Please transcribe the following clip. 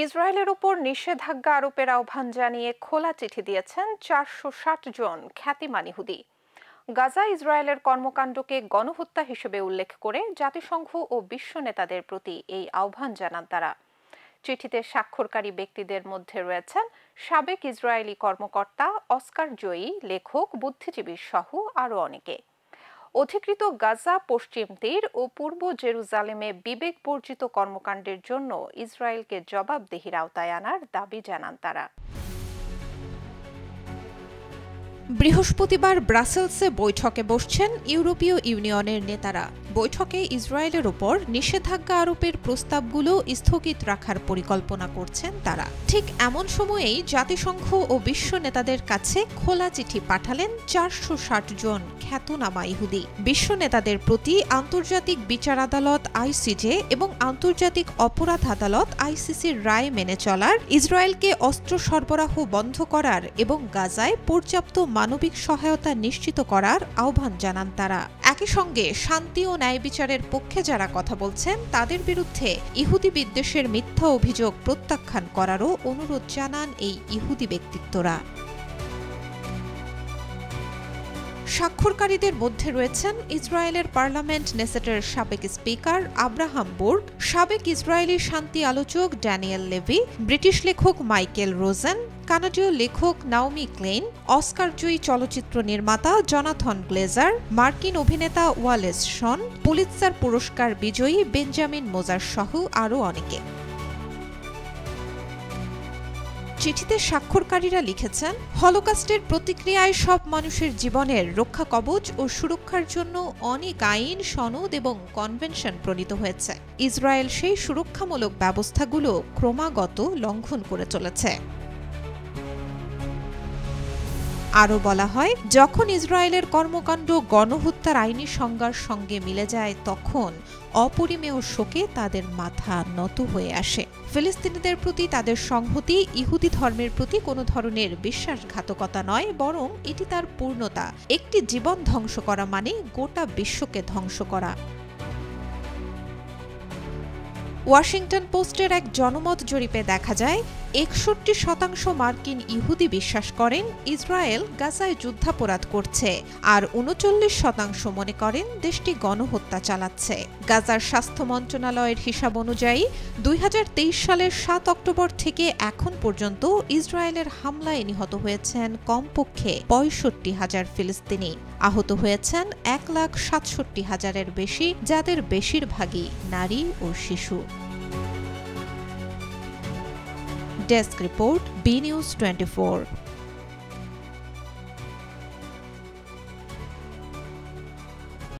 ইসরায়েলের উপর নিষেধাজ্ঞা আরোপের আহ্বান জানিয়ে খোলা চিঠি দিয়েছেন ৪৬০ জন খ্যাতিমান ইহুদি। গাজা ইসরায়েলের কর্মকাণ্ডকে গণহত্যা হিসেবে উল্লেখ করে জাতিসংঘ ও বিশ্ব নেতাদের প্রতি এই আহ্বান জানান তারা। চিঠিতে স্বাক্ষরকারী ব্যক্তিদের মধ্যে রয়েছেন সাবেক ইসরায়েলি কর্মকর্তা, অস্কার জয়ী লেখক, বুদ্ধিজীবী সহ আরও অনেকে। অধিকৃত গাজা, পশ্চিম তীর ও পূর্ব জেরুজালেমে বিবেক বর্জিত কর্মকাণ্ডের জন্য ইসরায়েলকে জবাবদিহির আওতায় আনার দাবি জানান তারা। বৃহস্পতিবার ব্রাসেলসে বৈঠকে বসছেন ইউরোপীয় ইউনিয়নের নেতারা। বৈঠকে ইসরায়েলের ওপর নিষেধাজ্ঞা আরোপের প্রস্তাবগুলো স্থগিত রাখার পরিকল্পনা করছেন তারা। ঠিক এমন সময়েই জাতিসংঘ ও বিশ্ব নেতাদের কাছে খোলা চিঠি পাঠালেন ৪৬০ জন খ্যাতনামা ইহুদি। বিশ্ব নেতাদের প্রতি আন্তর্জাতিক বিচার আদালত আইসিজে এবং আন্তর্জাতিক অপরাধ আদালত আইসিসির রায় মেনে চলার, ইসরায়েলকে অস্ত্র সরবরাহ বন্ধ করার এবং গাজায় পর্যাপ্ত মানবিক সহায়তা নিশ্চিত করার আহ্বান জানান তারা। একই সঙ্গে শান্তি ও ন্যায় বিচারের পক্ষে যারা কথা বলছেন তাদের বিরুদ্ধে ইহুদি বিদ্বেষের মিথ্যা অভিযোগ প্রত্যাখ্যান করারও অনুরোধ জানান এই ইহুদি ব্যক্তিত্বরা। স্বাক্ষরকারীদের মধ্যে রয়েছেন ইসরায়েলের পার্লামেন্ট নেসেটের সাবেক স্পিকার আব্রাহাম বুর্গ, সাবেক ইসরায়েলি শান্তি আলোচক ড্যানিয়েল লেভি, ব্রিটিশ লেখক মাইকেল রোজেন, কানাডীয় লেখক নাওমি ক্লেইন, অস্কারজয়ী চলচ্চিত্র নির্মাতা জনাথন গ্লেজার, মার্কিন অভিনেতা ওয়ালেস শন, পুলিৎজার পুরস্কার বিজয়ী বেঞ্জামিন মোজার সহ আরও অনেকে। চিঠিতে স্বাক্ষরকারীরা লিখেছেন, হলোকস্টের প্রতিক্রিয়ায় সব মানুষের জীবনের রক্ষা কবচ ও সুরক্ষার জন্য অনেক আইন, সনদ এবং কনভেনশন প্রণীত হয়েছে। ইসরায়েল সেই সুরক্ষামূলক ব্যবস্থাগুলো ক্রমাগত লঙ্ঘন করে চলেছে। আরও বলা হয়, যখন ইসরায়েলের কর্মকাণ্ড গণহত্যার আইনি সংজ্ঞার সঙ্গে মিলে যায় তখন অপরিমেয় শোকে তাদের মাথা নত হয়ে আসে। ফিলিস্তিনিদের প্রতি তাদের সংহতি ইহুদি ধর্মের প্রতি কোনো ধরনের বিশ্বাসঘাতকতা নয়, বরং এটি তার পূর্ণতা। একটি জীবন ধ্বংস করা মানে গোটা বিশ্বকে ধ্বংস করা। ওয়াশিংটন পোস্টের এক জনমত জরিপে দেখা যায় ৬১% মার্কিন ইহুদি বিশ্বাস করেন ইসরায়েল গাজায় যুদ্ধাপরাধ করছে, আর ৩৯% মনে করেন দেশটি গণহত্যা চালাচ্ছে। গাজার স্বাস্থ্য মন্ত্রণালয়ের হিসাব অনুযায়ী ২০২৩ সালের ৭ অক্টোবর থেকে এখন পর্যন্ত ইসরায়েলের হামলায় নিহত হয়েছেন কমপক্ষে ৬৫,০০০ ফিলিস্তিনি। আহত হয়েছেন ১,৬৭,০০০-এর বেশি, যাদের বেশিরভাগই নারী ও শিশু। Desk report, B News 24।